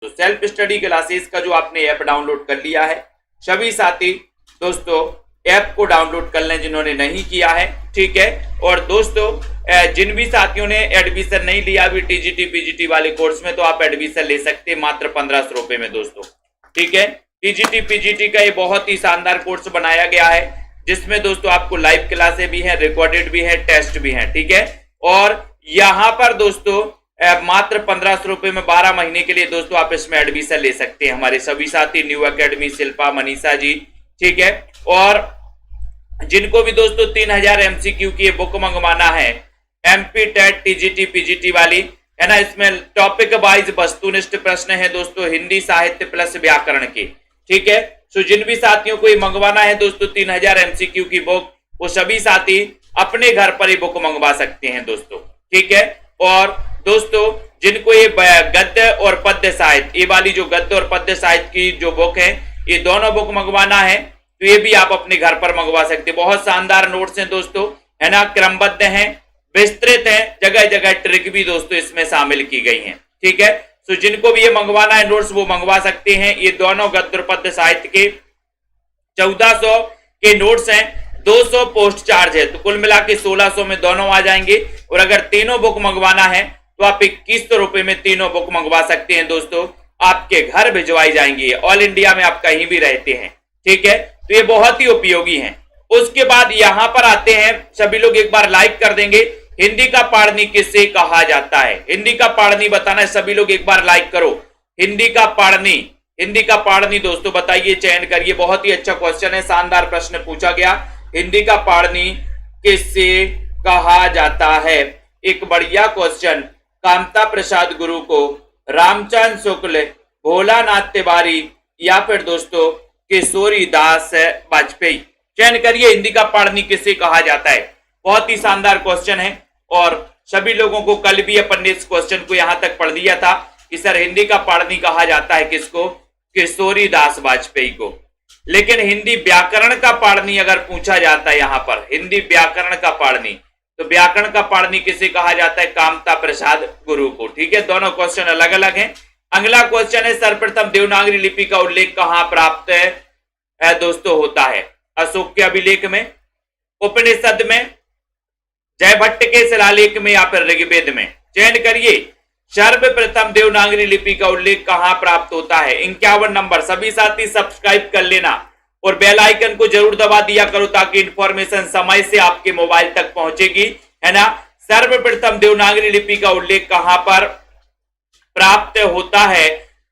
तो self study classes का जो आपने ऐप डाउनलोड कर लिया है, सभी साथी दोस्तों ऐप को डाउनलोड कर लें जिन्होंने नहीं किया है, ठीक है। और दोस्तों जिन भी साथियों ने एडमिशन नहीं लिया अभी टीजीटी पीजीटी वाले कोर्स में, तो आप एडमिशन ले सकते हैं मात्र 1500 रुपए में दोस्तों, ठीक है। टीजीटी पीजीटी का ये बहुत ही शानदार कोर्स बनाया गया है, जिसमें दोस्तों आपको लाइव क्लासें भी हैं, रिकॉर्डेड भी है, टेस्ट भी है, ठीक है। और यहाँ पर दोस्तों मात्र 1500 रुपए में 12 महीने के लिए दोस्तों आप इसमें एडमिशन ले सकते हैं। हमारे सभी साथी न्यू एकेडमी, शिल्पा, मनीषा जी, ठीक है। और जिनको भी दोस्तों 3000 एमसीक्यू की बुक मंगवाना है, एमपी टेट टीजीटी पीजीटी वाली, है ना, इसमें टॉपिक वाइज वस्तुनिष्ठ प्रश्न है दोस्तों, हिंदी साहित्य प्लस व्याकरण के, ठीक है। सो जिन भी साथियों को ये मंगवाना है दोस्तों 3000 एमसीक्यू की बुक, वो सभी साथी अपने घर पर ही बुक मंगवा सकते हैं दोस्तों, ठीक है। और दोस्तों जिनको ये गद्य और पद्य साहित्य, ये वाली जो गद्य और पद्य साहित्य की जो बुक है, ये दोनों बुक मंगवाना है तो ये भी आप अपने घर पर मंगवा सकते हैं। बहुत शानदार नोट्स हैं दोस्तों, है ना, क्रमबद्ध हैं, विस्तृत हैं, जगह जगह ट्रिक भी दोस्तों इसमें शामिल की गई हैं, ठीक है। तो जिनको भी ये मंगवाना है नोट्स वो मंगवा सकते हैं। ये दोनों गद्य और पद्य साहित्य के 1400 के नोट्स हैं, 200 पोस्ट चार्ज है, तो कुल मिला के 1600 में दोनों आ जाएंगे। और अगर तीनों बुक मंगवाना है तो आप 2100 रुपए में तीनों बुक मंगवा सकते हैं दोस्तों, आपके घर भिजवाई जाएंगी, ऑल इंडिया में आप कहीं भी रहते हैं, ठीक है। तो ये बहुत ही उपयोगी हैं। उसके बाद यहां पर आते हैं, सभी लोग एक बार लाइक कर देंगे, हिंदी का पाणिनि किसे कहा जाता है? हिंदी का पाणिनि बताना है, सभी लोग एक बार लाइक करो। हिंदी का पाणिनि दोस्तों बताइए, चयन करिए। बहुत ही अच्छा क्वेश्चन है, शानदार प्रश्न पूछा गया। हिंदी का पाणिनि किसे कहा जाता है? एक बढ़िया क्वेश्चन। कामता प्रसाद गुरु को, रामचंद्र शुक्ल, भोलानाथ तिवारी या फिर दोस्तों किशोरी दास वाजपेयी, चयन करिए। हिंदी का पाणिनि किसे कहा जाता है? बहुत ही शानदार क्वेश्चन है और सभी लोगों को कल भी अपन ने इस क्वेश्चन को यहां तक पढ़ दिया था कि सर हिंदी का पाणिनि कहा जाता है किसको? किशोरी दास वाजपेयी को। लेकिन हिंदी व्याकरण का पाणिनि अगर पूछा जाता है यहां पर, हिंदी व्याकरण का पाणिनि, तो व्याकरण का पाणिनि किसे कहा जाता है? कामता प्रसाद गुरु को, ठीक है। दोनों क्वेश्चन अलग अलग हैं। अगला क्वेश्चन है, सर्वप्रथम देवनागरी लिपि का उल्लेख कहां प्राप्त है दोस्तों होता है? अशोक के अभिलेख में, उपनिषद में, जयभट्ट के शिलालेख में या फिर ऋग्वेद में? चयन करिए। सर्वप्रथम देवनागरी लिपि का उल्लेख कहां प्राप्त होता है? 51 नंबर। सभी साथी सब्सक्राइब कर लेना और बेल आइकन को जरूर दबा दिया करो ताकि इंफॉर्मेशन समय से आपके मोबाइल तक पहुंचेगी, है ना। सर्वप्रथम देवनागरी लिपि का उल्लेख कहां पर प्राप्त होता है?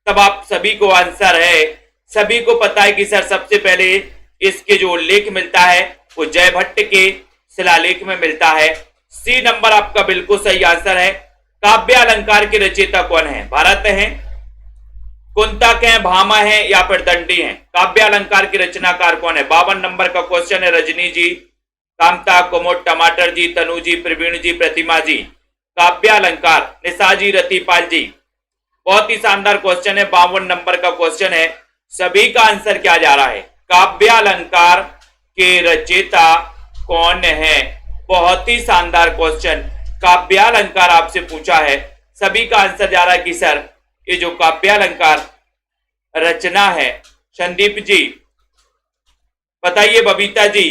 तब आप सभी को आंसर है, सभी को पता है कि सर सबसे पहले इसके जो उल्लेख मिलता है वो जयभट्ट के शिलालेख में मिलता है। सी नंबर आपका बिल्कुल सही आंसर है। काव्य अलंकार के रचयिता कौन है? भरत हैं, कुंतक हैं, भामा हैं या फिर दंडी हैं? काव्य अलंकार के रचनाकार कौन है? 52 नंबर का क्वेश्चन है। रजनी जी, कामता, कुमुद, टमाटर जी, तनु जी, प्रवीण जी, प्रतिमा जी। काव्य अलंकार, निशा जी, रतिपाल जी। बहुत ही शानदार क्वेश्चन है, 52 नंबर का क्वेश्चन है। सभी का आंसर क्या जा रहा है? काव्य अलंकार के रचयिता कौन है? बहुत ही शानदार क्वेश्चन, काव्य अलंकार आपसे पूछा है, सभी का आंसर जा रहा है कि सर ये जो काव्य अलंकार रचना है, संदीप जी बताइए, बबीता जी।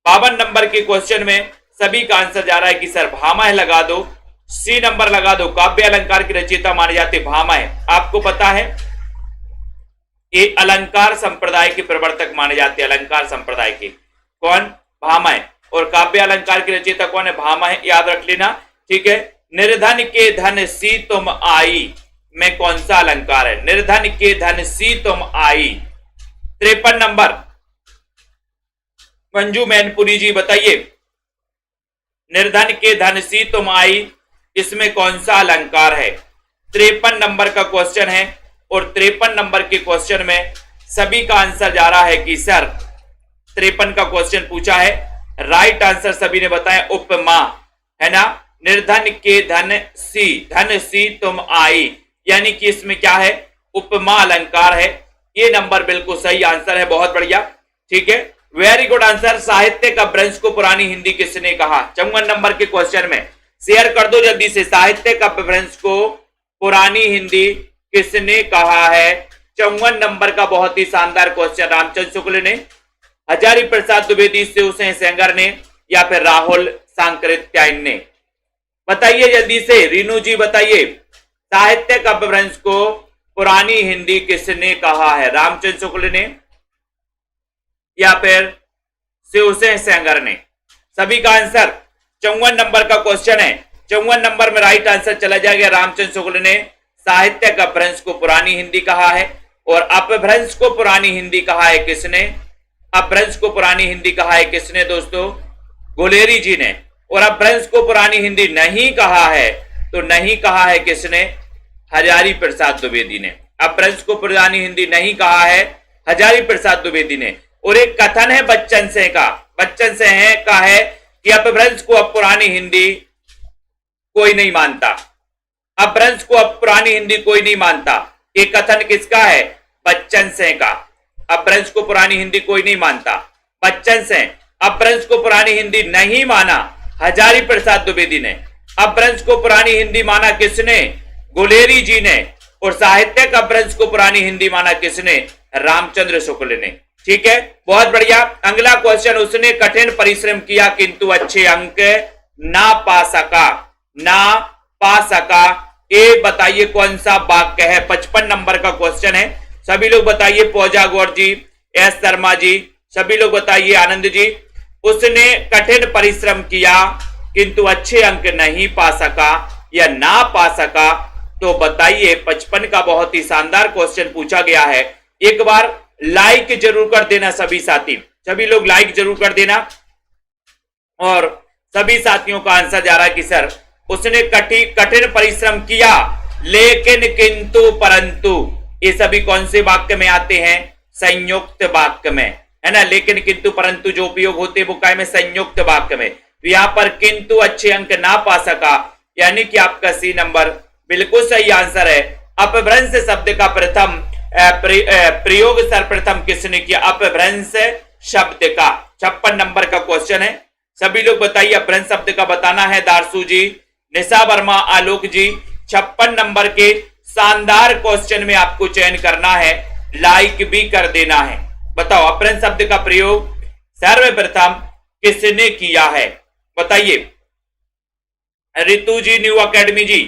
52 नंबर के क्वेश्चन में सभी का आंसर जा रहा है कि सर भामा है, लगा दो। सी नंबर लगा दो। काव्य अलंकार के रचयिता माने जाते भामा है। आपको पता है ये अलंकार संप्रदाय के प्रवर्तक माने जाते हैं। अलंकार संप्रदाय के कौन? भामा है। और काव्य अलंकार के रचयिता कौन है? भामा है, याद रख लेना, ठीक है। निर्धन के धन सी तुम आई में कौन सा अलंकार है? निर्धन के धन सी तुम आई। 53 नंबर, मंजू मैनपुरी जी बताइए, निर्धन के धन सी तुम आई, इसमें कौन सा अलंकार है? 53 नंबर का क्वेश्चन है और 53 नंबर के क्वेश्चन में सभी का आंसर जा रहा है कि सर 53 का क्वेश्चन पूछा है, राइट आंसर सभी ने बताया उपमा, है ना। निर्धन के धन सी तुम आई, यानी कि इसमें क्या है? उपमा अलंकार है। ये नंबर बिल्कुल सही आंसर है, बहुत बढ़िया, ठीक है, वेरी गुड आंसर। साहित्य का भ्रंश को पुरानी हिंदी किसने कहा? 54 नंबर के क्वेश्चन में शेयर कर दो जल्दी से। साहित्य का भ्रंश को पुरानी हिंदी किसने कहा है? 54 नंबर का बहुत ही शानदार क्वेश्चन रामचंद्र शुक्ल ने, हजारी प्रसाद द्विवेदी, शिवसेन सेंगर ने, या फिर राहुल सांकृत्यायन ने? बताइए जल्दी से, रीनू जी बताइए, साहित्यिक अपभ्रंश को पुरानी हिंदी किसने कहा है? रामचंद्र शुक्ल ने या फिर शिवसेन सेंगर ने? सभी का आंसर 54 नंबर का क्वेश्चन है। 54 नंबर में राइट आंसर चला जाएगा रामचंद्र शुक्ल ने साहित्यिक अपभ्रंश को पुरानी हिंदी कहा है। और अपभ्रंश को पुरानी हिंदी कहा है किसने? अपभ्रंश को पुरानी हिंदी कहा है किसने दोस्तों? गुलेरी जी ने। और अपभ्रंश को पुरानी हिंदी नहीं कहा है, तो नहीं कहा है किसने? हजारी प्रसाद द्विवेदी ने। अपभ्रंश को पुरानी हिंदी नहीं कहा है हजारी प्रसाद द्विवेदी ने। और एक कथन है बच्चन सिंह का, बच्चन सिंह का है कि अपभ्रंश को अब पुरानी हिंदी कोई नहीं मानता, अपभ्रंश को अब पुरानी हिंदी कोई नहीं मानता। ये कथन किसका है? बच्चन सिंह का। अपभ्रंश को पुरानी हिंदी कोई नहीं मानता, बच्चन सिंह। अपभ्रंश को पुरानी हिंदी नहीं माना हजारी प्रसाद द्विवेदी ने। अपभ्रंश को पुरानी हिंदी माना किसने? गुलेरी जी ने। और साहित्यिक अपभ्रंश को पुरानी हिंदी माना किसने? रामचंद्र शुक्ल ने। ठीक है, बहुत बढ़िया। अगला क्वेश्चन, उसने कठिन परिश्रम किया किंतु अच्छे अंक ना पा सका, ना पा सका। ये बताइए कौन सा वाक्य है? 55 नंबर का क्वेश्चन है। सभी लोग बताइए, पौजा गौर जी, एस शर्मा जी, सभी लोग बताइए, आनंद जी। उसने कठिन परिश्रम किया किंतु अच्छे अंक नहीं पा सका या ना पा सका, तो बताइए। 55 का बहुत ही शानदार क्वेश्चन पूछा गया है। एक बार लाइक जरूर कर देना सभी साथी, सभी लोग लाइक जरूर कर देना। और सभी साथियों का आंसर जा रहा है कि सर उसने कठिन परिश्रम किया लेकिन किंतु परंतु। ये सभी कौन से वाक्य में आते हैं? संयुक्त वाक्य में, है ना। लेकिन किंतु परंतु जो उपयोग होते हैं वो काय में? संयुक्त वाक्य में। तो यहां पर किंतु अच्छे अंक ना पा सका, यानी कि आपका सी नंबर बिल्कुल सही आंसर है। अपभ्रंश शब्द का प्रथम प्रयोग सर्वप्रथम किसने किया? अपभ्रंश शब्द का। 56 नंबर का क्वेश्चन है। सभी लोग बताइए, अपभ्रंश शब्द का बताना है। दारसू जी, निशा वर्मा, आलोक जी, 56 नंबर के शानदार क्वेश्चन में आपको चयन करना है, लाइक भी कर देना है। बताओ, अपभ्रंश शब्द का प्रयोग सर्वप्रथम किसने किया है? बताइए। रितु जी, न्यू अकेडमी जी,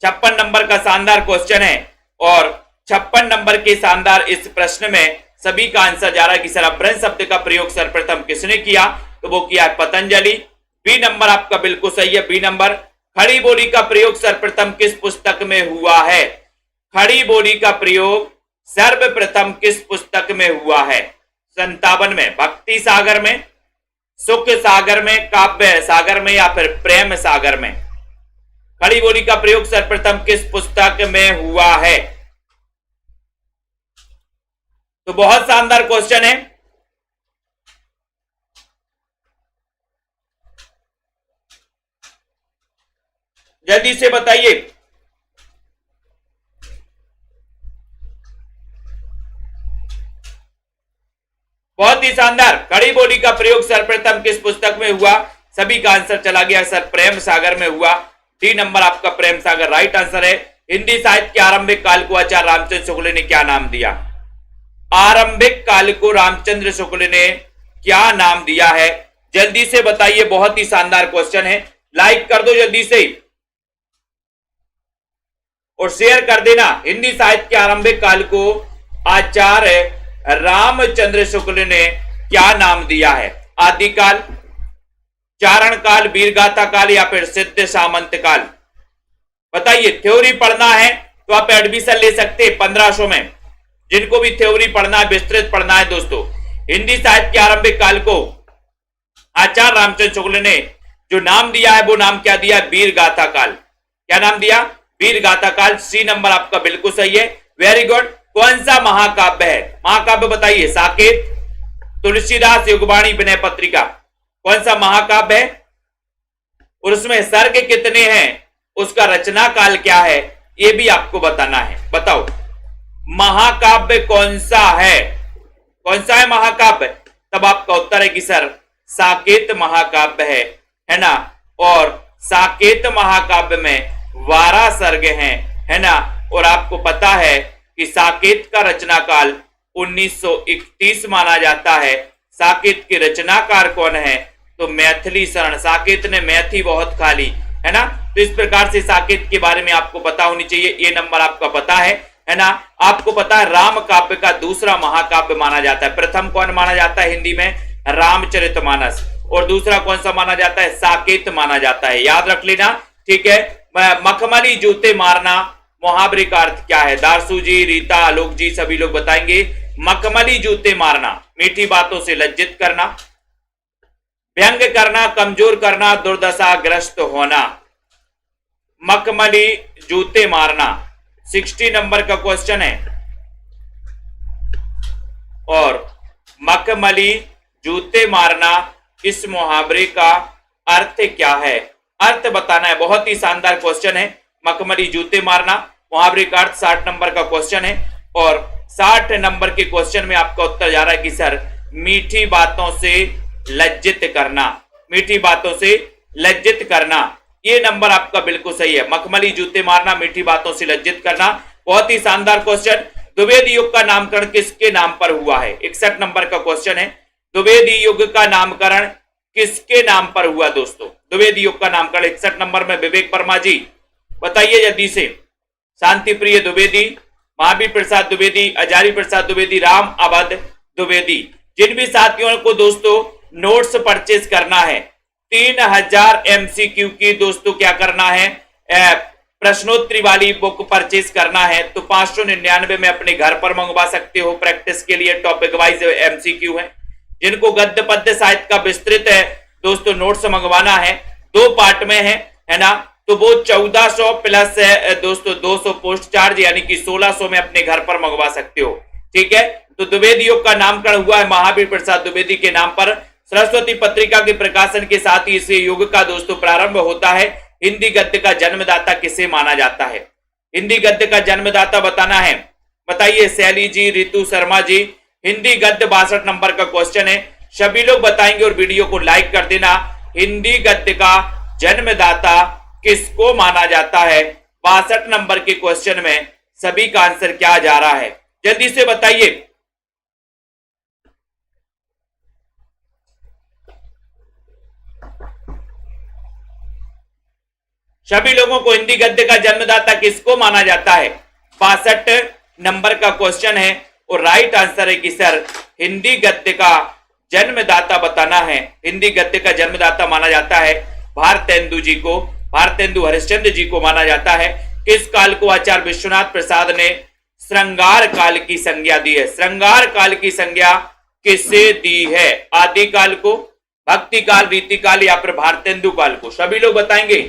56 नंबर का शानदार क्वेश्चन है। और 56 नंबर के शानदार इस प्रश्न में सभी का आंसर जा रहा है कि सर अपभ्रंश शब्द का प्रयोग सर्वप्रथम किसने किया? तो वो किया पतंजलि। बी नंबर आपका बिल्कुल सही है, बी नंबर। खड़ी बोली का प्रयोग सर्वप्रथम किस पुस्तक में हुआ है? खड़ी बोली का प्रयोग सर्वप्रथम किस पुस्तक में हुआ है? 57 में, भक्ति सागर में, सुख सागर में, काव्य सागर में, या फिर प्रेम सागर में? खड़ी बोली का प्रयोग सर्वप्रथम किस पुस्तक में हुआ है? तो बहुत शानदार क्वेश्चन है। जल्दी से बताइए। बहुत ही शानदार। खड़ी बोली का प्रयोग सर्वप्रथम किस पुस्तक में हुआ? सभी का आंसर चला गया सर प्रेम सागर में हुआ। डी नंबर आपका प्रेम सागर राइट आंसर है। हिंदी साहित्य के आरंभिक काल को आचार्य रामचंद्र शुक्ल ने क्या नाम दिया? आरंभिक काल को रामचंद्र शुक्ल ने क्या नाम दिया है? जल्दी से बताइए, बहुत ही शानदार क्वेश्चन है। लाइक कर दो जल्दी से और शेयर कर देना। हिंदी साहित्य के आरंभिक काल को आचार्य रामचंद्र शुक्ल ने क्या नाम दिया है? आदिकाल, चारण काल, वीरगाथा काल, या फिर सिद्ध सामंत काल? बताइए। थ्योरी पढ़ना है तो आप एडमिशन ले सकते हैं 1500 में। जिनको भी थ्योरी पढ़ना है, विस्तृत पढ़ना है दोस्तों, हिंदी साहित्य के आरंभिक काल को आचार्य रामचंद्र शुक्ल ने जो नाम दिया है वो नाम क्या दिया? वीरगाथा काल। क्या नाम दिया? वीरगाथा काल। सी नंबर आपका बिल्कुल सही है, वेरी गुड। कौन सा महाकाव्य है? महाकाव्य बताइए। साकेत, तुलसीदास, युगवाणी, विनय पत्रिका? कौन सा महाकाव्य है? और उसमें सर्ग कितने हैं? उसका रचना काल क्या है? ये भी आपको बताना है। बताओ, महाकाव्य कौन सा है? कौन सा है महाकाव्य? तब आपका उत्तर है कि सर साकेत महाकाव्य है ना। और साकेत महाकाव्य में 12 सर्ग हैं, है ना। और आपको पता है कि साकेत का रचना काल 1931 माना जाता है। साकेत के रचनाकार कौन है? तो मैथिली शरण। साकेत ने मैथी बहुत खा ली, है ना। तो इस प्रकार से साकेत के बारे में आपको पता होनी चाहिए। ये नंबर आपका पता है ना। आपको पता है राम काव्य का दूसरा महाकाव्य माना जाता है। प्रथम कौन माना जाता है हिंदी में? रामचरितमानस। और दूसरा कौन सा माना जाता है? साकेत माना जाता है, याद रख लेना, ठीक है। मखमली जूते मारना मुहावरे का अर्थ क्या है? दारसू जी, रीता, आलोक जी सभी लोग बताएंगे। मखमली जूते मारना, मीठी बातों से लज्जित करना, व्यंग करना, कमजोर करना, दुर्दशाग्रस्त होना। मखमली जूते मारना 60 नंबर का क्वेश्चन है। और मखमली जूते मारना इस मुहावरे का अर्थ क्या है? अर्थ बताना है। बहुत ही शानदार क्वेश्चन है। मखमली जूते मारना मुहावरे का अर्थ 60 नंबर का क्वेश्चन है। और 60 नंबर के क्वेश्चन में आपका उत्तर जा रहा है कि सर मीठी बातों से लज्जित करना, मीठी बातों से लज्जित करना। ये नंबर आपका बिल्कुल सही है। मखमली जूते मारना, मीठी बातों से लज्जित करना, बहुत ही शानदार क्वेश्चन। द्विवेद युग का नामकरण किसके नाम पर हुआ है? 61 नंबर का क्वेश्चन है। द्विवेद युग का नामकरण किसके नाम पर हुआ दोस्तों? द्विवेद युग का नामकरण 61 नंबर में विवेक वर्मा जी बताइए जल्दी से। शांति प्रिय द्विवेदी, महावीर प्रसाद द्विवेदी, आचार्य प्रसाद द्विवेदी, राम अवध द्विवेदी। जिन भी साथियों को दोस्तों नोट्स परचेज करना है, 3000 MCQ की दोस्तों क्या करना है, प्रश्नोत्तरी वाली बुक परचेज करना है तो 599 में अपने घर पर मंगवा सकते हो। प्रैक्टिस के लिए टॉपिक वाइज MCQ है। जिनको गद्य पद्य साहित्य का विस्तृत है दोस्तों नोट्स मंगवाना है, 2 पार्ट में है ना, तो वो 1400 प्लस है दोस्तों 200 पोस्ट चार्ज, यानी कि 1600 में अपने घर पर मंगवा सकते हो, ठीक है। तो द्विवेद योग का नामकरण हुआ है महावीर प्रसाद द्विवेदी के नाम पर। सरस्वती पत्रिका के प्रकाशन के साथ ही इस युग का दोस्तों प्रारंभ होता है। हिंदी गद्य का जन्मदाता किसे माना जाता है? हिंदी गद्य का जन्मदाता बताना है, बताइए शैली जी, रितु शर्मा जी। हिंदी गद्य 62 नंबर का क्वेश्चन है, सभी लोग बताएंगे और वीडियो को लाइक कर देना। हिंदी गद्य का जन्मदाता किसको माना जाता है? 62 नंबर के क्वेश्चन में सभी का आंसर क्या जा रहा है, जल्दी से बताइए। सभी लोगों को हिंदी गद्य का जन्मदाता किसको माना जाता है? 62 नंबर का क्वेश्चन है और राइट आंसर है कि सर हिंदी गद्य का जन्मदाता बताना है। हिंदी गद्य का जन्मदाता माना जाता है भारतेंदु जी को, भारतेंदु हरिश्चंद्र जी को माना जाता है। किस काल को आचार्य विश्वनाथ प्रसाद ने श्रृंगार काल की संज्ञा दी है? श्रृंगार काल की संज्ञा किसे दी है? आदि काल को, भक्ति काल, रीति काल या फिर भारतेंदु काल को? सभी लोग बताएंगे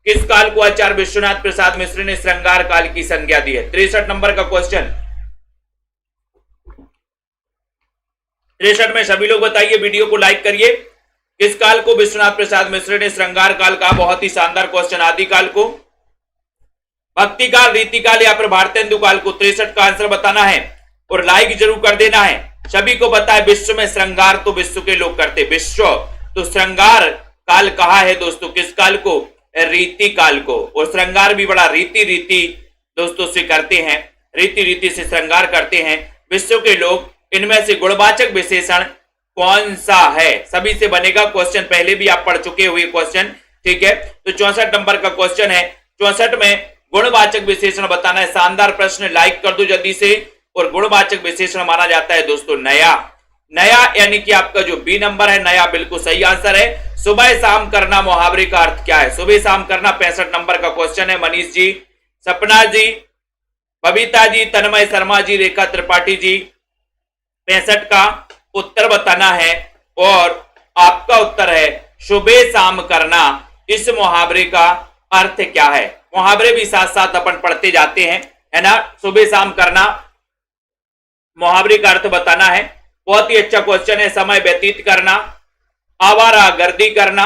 किस काल को आचार्य विश्वनाथ प्रसाद मिश्र ने श्रृंगार काल की संज्ञा दी है? 63 नंबर का क्वेश्चन, 63 में सभी लोग बताइए, वीडियो को लाइक करिए। किस काल को विश्वनाथ प्रसाद मिश्र ने श्रृंगार काल कहा? बहुत ही शानदार क्वेश्चन। आदि काल को, भक्ति काल, रीति काल या फिर भारतेंदु काल को? 63 का आंसर बताना है और लाइक जरूर कर देना है। सभी को पता है विश्व में श्रृंगार तो विश्व के लोग करते, विश्व तो श्रृंगार काल कहा है दोस्तों किस काल को? रीति काल को। और श्रृंगार भी बड़ा रीति दोस्तों से करते हैं, रीति से श्रृंगार करते हैं विश्व के लोग। इनमें से गुणवाचक विशेषण कौन सा है? सभी से बनेगा क्वेश्चन, पहले भी आप पढ़ चुके हुए क्वेश्चन, ठीक है। तो 64 नंबर का क्वेश्चन है, 64 में गुणवाचक विशेषण बताना है। शानदार प्रश्न, लाइक कर दो जल्दी से। और गुणवाचक विशेषण माना जाता है दोस्तों नया, नया यानी कि आपका जो बी नंबर है नया, बिल्कुल सही आंसर है। सुबह शाम करना मुहावरे का अर्थ क्या है? सुबह शाम करना 65 नंबर का क्वेश्चन है। मनीष जी, सपना जी, बबीता जी, तन्मय शर्मा जी, रेखा त्रिपाठी जी, 65 का उत्तर बताना है। और आपका उत्तर है सुबह शाम करना। इस मुहावरे का अर्थ क्या है? मुहावरे भी साथ साथ अपन पढ़ते जाते हैं, है ना। सुबह शाम करना मुहावरे का अर्थ बताना है। बहुत ही अच्छा क्वेश्चन है। समय व्यतीत करना, आवारा गर्दी करना,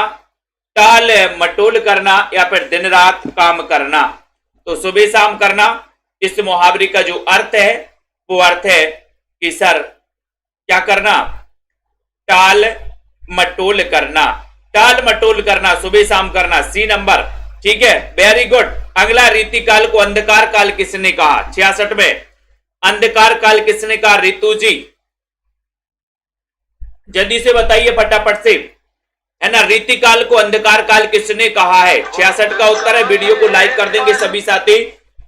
टाल मटोल करना या फिर दिन रात काम करना? तो सुबह शाम करना इस मुहावरे का जो अर्थ है वो अर्थ है कि सर क्या करना? टाल मटोल करना, टाल मटोल करना, सुबह शाम करना। सी नंबर ठीक है, वेरी गुड। अगला, रीतिकाल को अंधकार काल किसने कहा? 66 में अंधकार काल किसने कहा? ऋतु जी, जल्दी से बताइए फटाफट से, है ना। रीतिकाल को अंधकार काल किसने कहा है? 66 का उत्तर है। वीडियो को लाइक कर देंगे सभी साथी।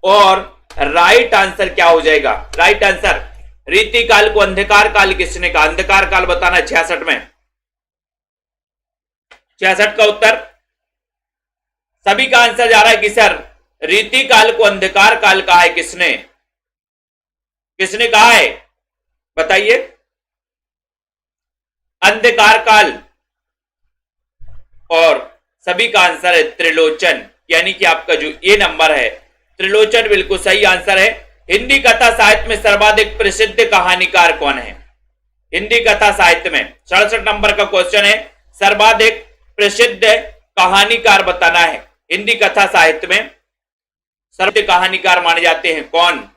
और राइट आंसर क्या हो जाएगा? राइट आंसर, रीतिकाल को अंधकार काल किसने कहा? अंधकार काल बताना 66 में। 66 का उत्तर सभी का आंसर जा रहा है कि सर रीतिकाल को अंधकार काल कहा है किसने? किसने कहा है बताइए? अंधकार काल, और सभी का आंसर है त्रिलोचन, यानी कि आपका जो ये नंबर है त्रिलोचन बिल्कुल सही आंसर है। हिंदी कथा साहित्य में सर्वाधिक प्रसिद्ध कहानीकार कौन है? हिंदी कथा साहित्य में 67 नंबर का क्वेश्चन है, सर्वाधिक प्रसिद्ध कहानीकार बताना है। हिंदी कथा साहित्य में सर्वाधिक कहानीकार माने जाते हैं कौन?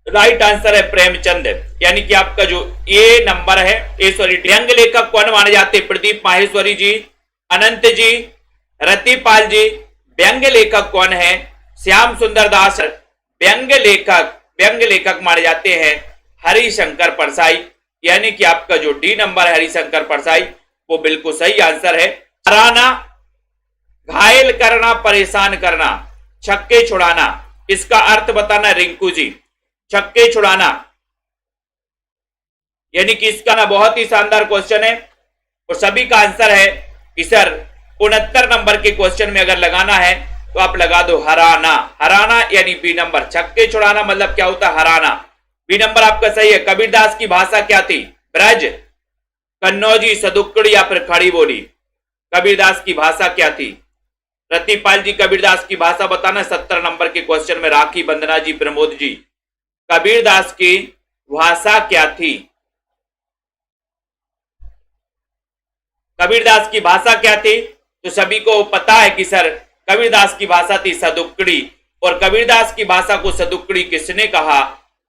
राइट आंसर है प्रेमचंद, यानी कि आपका जो ए नंबर है, व्यंग्य लेखक कौन माने जाते हैं? प्रदीप माहेश्वरी जी, अनंत जी, रतिपाल जी। व्यंग्य लेखक कौन है? श्याम सुंदर दास। व्यंग्य लेखक माने जाते हैं हरिशंकर परसाई, यानी कि आपका जो डी नंबर है हरिशंकर परसाई, वो बिल्कुल सही आंसर है। हराना, घायल करना, परेशान करना, छक्के छुड़ाना, इसका अर्थ बताना रिंकू जी। छक्के छुड़ाना, यानी कि इसका ना बहुत ही शानदार क्वेश्चन है और सभी का आंसर है कि सर 69 नंबर के क्वेश्चन में अगर लगाना है तो आप लगा दो हराना। हराना यानी बी नंबर। छक्के छुड़ाना मतलब क्या होता है? हराना। बी नंबर आपका सही है। कबीरदास की भाषा क्या थी? ब्रज, कन्नौजी, सदुक्कड़ी या फिर खड़ी बोली? कबीरदास की भाषा क्या थी? रतिपाल जी कबीरदास की भाषा बताना। 70 नंबर के क्वेश्चन में राखी, वंदना जी, प्रमोद जी, कबीरदास की भाषा क्या थी? कबीरदास की भाषा क्या थी? तो सभी को पता है कि सर कबीरदास की भाषा थी सदुक्कड़ी। और कबीरदास की भाषा को सदुक्कड़ी किसने कहा?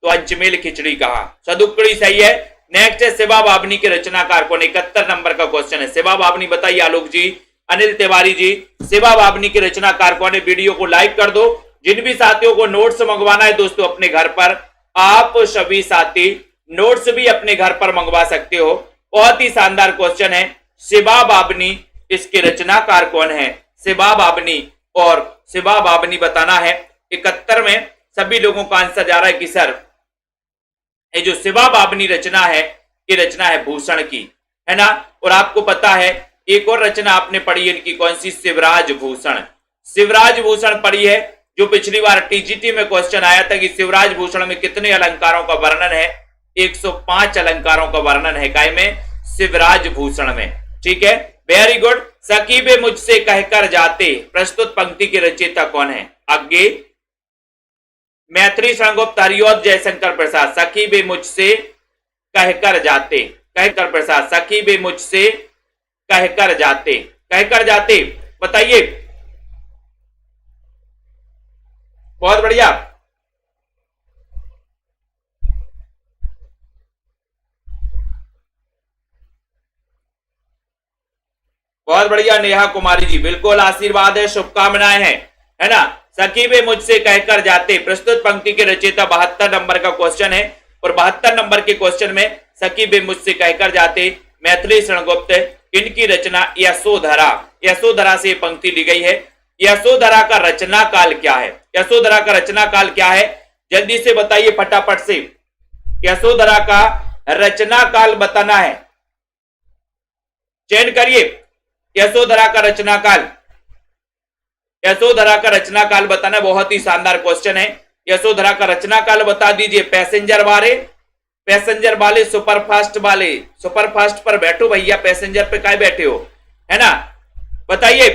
तो अंचमेल खिचड़ी कहा। सदुक्कड़ी सही है। नेक्स्ट है सेवा बावनी के रचनाकार कौन? 71 नंबर का क्वेश्चन है। सेवा बावनी बताइए आलोक जी, अनिल तिवारी जी, सेवा बावनी के रचनाकार कौन है? वीडियो को लाइक कर दो। जिन भी साथियों को नोट्स मंगवाना है दोस्तों अपने घर पर, आप सभी साथी नोट्स भी अपने घर पर मंगवा सकते हो। बहुत ही शानदार क्वेश्चन है। सेवा बावनी, इसके रचनाकार कौन है? सेवा बावनी, और सेवा बावनी बताना है। 71 में सभी लोगों का आंसर जा रहा है कि सर ये जो सेवा बावनी रचना है, ये रचना है भूषण की, है ना। और आपको पता है एक और रचना आपने पढ़ी है इनकी, कौन सी? शिवराज भूषण। शिवराज भूषण पढ़ी है, जो पिछली बार टीजीटी में क्वेश्चन आया था कि शिवराज भूषण में कितने अलंकारों का वर्णन है? 105 अलंकारों का वर्णन है काय में? शिवराज भूषण में। ठीक है, वेरी गुड। सकीबे मुझसे कहकर जाते, प्रस्तुत पंक्ति के रचयिता कौन है? आगे मैत्री शरणगुप्त, हरिऔध जयशंकर प्रसाद। सकीबे मुझसे कहकर जाते, कहकर प्रसाद, सकीबे मुझसे कहकर जाते, कहकर जाते बताइए। बहुत बढ़िया, बहुत बढ़िया नेहा कुमारी जी, बिल्कुल आशीर्वाद है, शुभकामनाएं हैं, है ना। सकीबे मुझसे कहकर जाते, प्रस्तुत पंक्ति के रचयिता 72 नंबर का क्वेश्चन है। और 72 नंबर के क्वेश्चन में सकीबे मुझसे कहकर जाते, मैथिली शरणगुप्त, इनकी रचना यशोधरा। यशोधरा से पंक्ति ली गई है। यशोधरा का रचना काल क्या है? यशोधरा का रचना काल क्या है? जल्दी से बताइए फटाफट से। यशोधरा का रचना काल बताना है, चयन करिए। यशोधरा का रचना काल, यशोधरा का रचना काल बताना। बहुत ही शानदार क्वेश्चन है। यशोधरा का रचना काल बता दीजिए। पैसेंजर वाले, पैसेंजर वाले, सुपरफास्ट वाले, सुपरफास्ट पर बैठो भैया, पैसेंजर पे काहे बैठे हो, है ना, बताइए।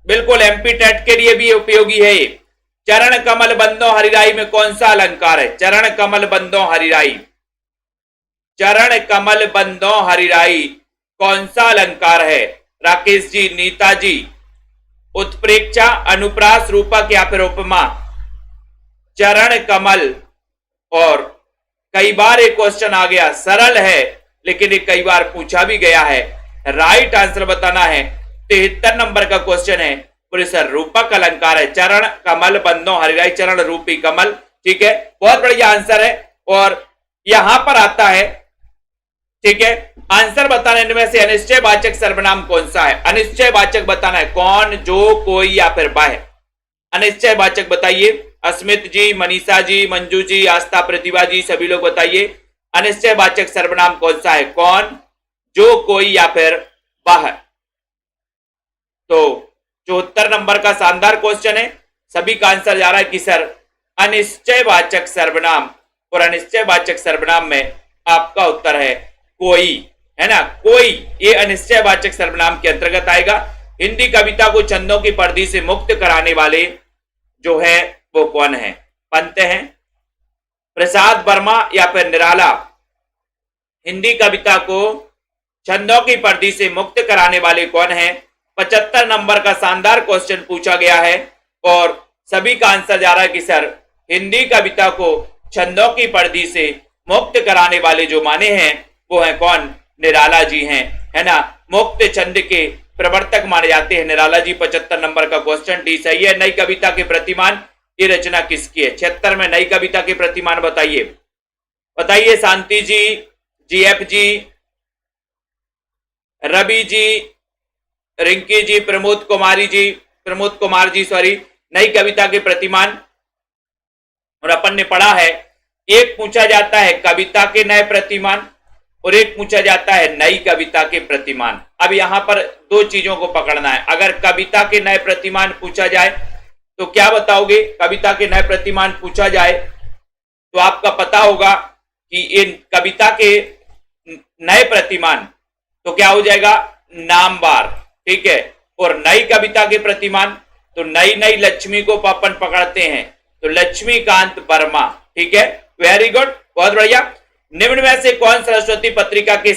बिल्कुल एमपी टेट के लिए भी उपयोगी है ये। चरण कमल बंदो हरिराई में कौन सा अलंकार है? चरण कमल बंदो हरिराई, चरण कमल बंदो हरिराई कौन सा अलंकार है? राकेश जी, नीता जी, उत्प्रेक्षा, अनुप्रास, रूपक या फिर उपमा? चरण कमल। और कई बार एक क्वेश्चन आ गया, सरल है लेकिन ये कई बार पूछा भी गया है। राइट आंसर बताना है 73 नंबर का क्वेश्चन है बोले सर रूपक अलंकार है, चरण कमल बंदो हरिराई चरण रूपी कमल। ठीक है, बहुत बढ़िया आंसर है। और यहां पर आता है, ठीक है, आंसर बताना इनमें से अनिश्चय वाचक सर्वनाम कौन सा है। अनिश्चय वाचक बताना है, कौन, जो, कोई या फिर वह। अनिश्चय वाचक बताइए। अस्मित जी, मनीषा जी, मंजू जी, आस्था, प्रतिभा जी, सभी लोग बताइए अनिश्चय वाचक सर्वनाम कौन सा है, कौन, जो, कोई या फिर वह। तो 74 नंबर का शानदार क्वेश्चन है, सभी का आंसर जा रहा है कि सर अनिश्चय वाचक सर्वनाम, और अनिश्चय वाचक सर्वनाम में आपका उत्तर है कोई, है ना, कोई, ये अनिश्चय वाचक सर्वनाम के अंतर्गत आएगा। हिंदी कविता को छंदों की पर्दी से मुक्त कराने वाले जो है वो कौन है, पंत हैं, प्रसाद वर्मा या फिर निराला। हिंदी कविता को छंदों की पर्दी से मुक्त कराने वाले कौन है। 75 नंबर का शानदार क्वेश्चन पूछा गया है और सभी का आंसर जा रहा है कि सर हिंदी कविता को छंदों की पर्दी से मुक्त कराने वाले जो माने हैं वो है कौन, निराला जी हैं, है ना। मुक्त छंद के प्रवर्तक माने जाते हैं निराला जी। 75 नंबर का क्वेश्चन डी सही है। नई कविता के प्रतिमान, ये रचना किसकी है। 76 में नई कविता के प्रतिमान बताइए, बताइए शांति जी, जीएफ जी, रवि जी, रिंकी जी, प्रमोद कुमार जी सॉरी, नई कविता के प्रतिमान। और अपन ने पढ़ा है, एक पूछा जाता है कविता के नए प्रतिमान और एक पूछा जाता है नई कविता के प्रतिमान। अब यहां पर दो चीजों को पकड़ना है। अगर कविता के नए प्रतिमान पूछा जाए तो क्या बताओगे, कविता के नए प्रतिमान पूछा जाए तो आपका पता होगा कि इन कविता के नए प्रतिमान तो क्या हो जाएगा, नामवार। ठीक है, और नई कविता के प्रतिमान तो नई नई लक्ष्मी को अपन पकड़ते हैं तो लक्ष्मीकांत वर्मा। ठीक है, वेरी गुड, बहुत बढ़िया। निम्न में से कौन सरस्वती पत्रिका के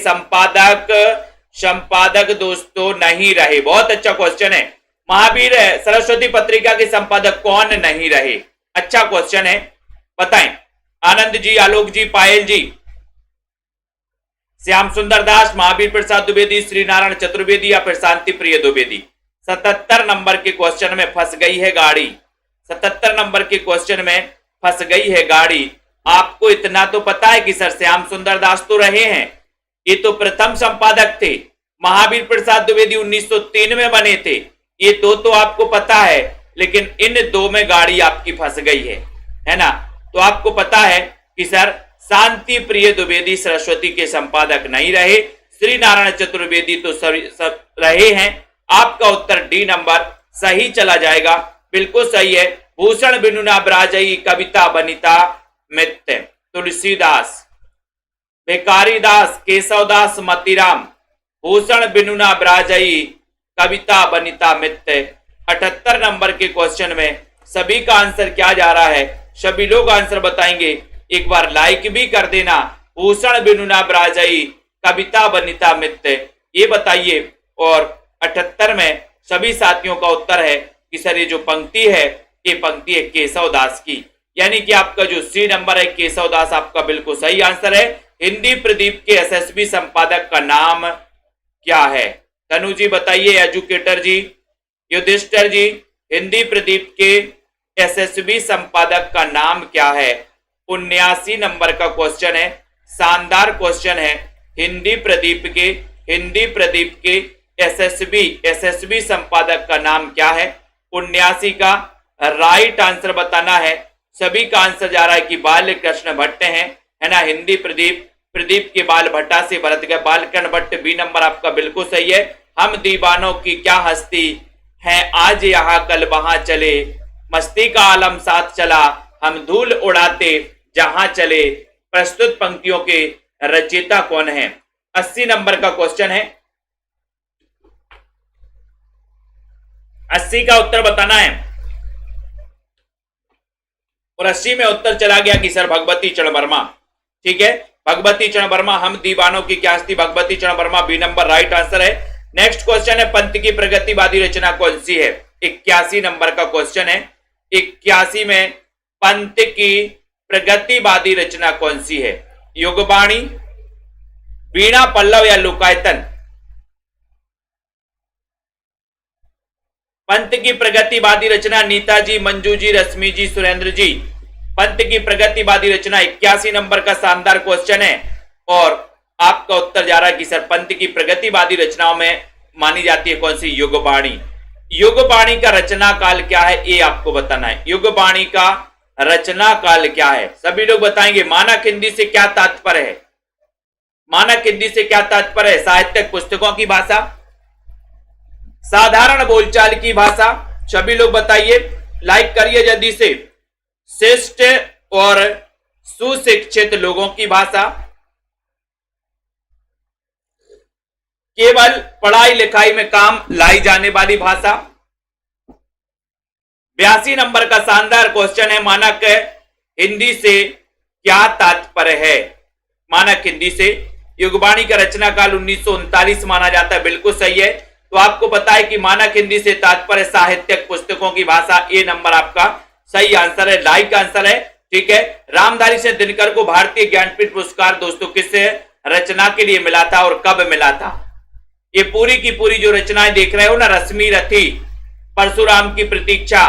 संपादक दोस्तों नहीं रहे। बहुत अच्छा क्वेश्चन है। महावीर सरस्वती पत्रिका के संपादक कौन नहीं रहे, अच्छा क्वेश्चन है, बताएं। आनंद जी, आलोक जी, पायल जी, श्याम सुंदर दास, महावीर प्रसाद द्विवेदी, श्री नारायण चतुर्वेदी या फिर शांति प्रिय द्विवेदी। 77 नंबर के क्वेश्चन में फंस गई है गाड़ी, 77 नंबर के क्वेश्चन में फंस गई है गाड़ी। आपको इतना तो पता है कि सर श्याम सुंदर दास तो रहे हैं, ये तो प्रथम संपादक थे। महावीर प्रसाद द्विवेदी 1903 में बने थे, ये तो आपको पता है, लेकिन इन दो में गाड़ी आपकी फंस गई है ना। तो आपको पता है कि सर शांति प्रिय द्विवेदी सरस्वती के संपादक नहीं रहे, श्री नारायण चतुर्वेदी तो सब रहे हैं। आपका उत्तर डी नंबर सही चला जाएगा, बिल्कुल सही है। भूषण बिनुना ब्राजई कविता बनिता मित्य, तुलसीदास, भिकारीदास, केशवदास, मतीराम। भूषण बिनुना ब्राजई कविता बनिता मित्य। 78 नंबर के क्वेश्चन में सभी का आंसर क्या जा रहा है, सभी लोग आंसर बताएंगे, एक बार लाइक भी कर देना। भूषण बिनुना ब्राजई कविता बनिता मित्य, ये बताइए। और 78 में सभी साथियों का उत्तर है कि सर ये जो पंक्ति है ये पंक्ति है केशवदास की, यानी कि आपका जो सी नंबर है केशवदास आपका बिल्कुल सही आंसर है। हिंदी प्रदीप के एसएसबी संपादक का नाम क्या है। तनु जी बताइए, एजुकेटर जी, युधिष्ठर जी, हिंदी प्रदीप के एसएसबी संपादक का नाम क्या है। 79 नंबर का क्वेश्चन है, शानदार क्वेश्चन है। हिंदी प्रदीप के एसएसबी संपादक का नाम क्या है। 79 का राइट आंसर बताना है। सभी का आंसर जा रहा है कि बाल कृष्ण भट्ट है ना। हिंदी प्रदीप के बाल भट्टा से भरत गए बालकर्ण भट्ट, बी नंबर आपका बिल्कुल सही है। हम दीवानों की क्या हस्ती है, आज यहाँ कल वहां चले, मस्ती का आलम साथ चला, हम धूल उड़ाते जहां चले। प्रस्तुत पंक्तियों के रचयिता कौन है। 80 नंबर का क्वेश्चन है, 80 का उत्तर बताना है। और 80 में उत्तर चला गया कि सर भगवती चरण वर्मा। ठीक है, भगवती चरण वर्मा, हम दीवानों की क्या हस्ती, Bhagwati Charan Verma, B number right answer है। नेक्स्ट क्वेश्चन है, पंत की प्रगतिवादी रचना कौन सी है। 81 नंबर का क्वेश्चन है। 81 में पंत की प्रगतिवादी रचना कौन सी है। युगवाणी, वीणा पल्लव या लोकायतन। पंत की प्रगतिवादी रचना नीताजी, मंजू जी, रश्मि जी, सुरेंद्र जी। पंत की प्रगतिवादी रचना 81 नंबर का शानदार क्वेश्चन है और आपका उत्तर जा रहा है कि सर पंत की प्रगतिवादी रचनाओं में मानी जाती है कौन सी? युगबाणी। युगबाणी का रचना काल क्या है ये आपको बताना है। युगबाणी का रचना काल क्या है? सभी लोग बताएंगे। मानक हिंदी से क्या तात्पर्य है? मानक हिंदी से क्या तात्पर्य है? साहित्यिक पुस्तकों की भाषा, साधारण बोलचाल की भाषा। सभी लोग बताइए, लाइक करिए जल्दी से। शिष्ट और सुशिक्षित लोगों की भाषा, केवल पढ़ाई लिखाई में काम लाई जाने वाली भाषा। 82 नंबर का शानदार क्वेश्चन है, मानक हिंदी से क्या तात्पर्य है? मानक हिंदी से युगबाणी का रचना काल 1939 माना जाता है। बिल्कुल सही है। तो आपको पता है कि मानक हिंदी से तात्पर्य साहित्यिक पुस्तकों की भाषा। ए नंबर आपका सही आंसर है, लाइक आंसर है। ठीक है। रामधारी सिंह दिनकर को भारतीय ज्ञानपीठ पुरस्कार दोस्तों किस रचना के लिए मिला था और कब मिला था? ये पूरी की पूरी जो रचनाएं देख रहे हो ना, रश्मि रथी, परशुराम की प्रतीक्षा,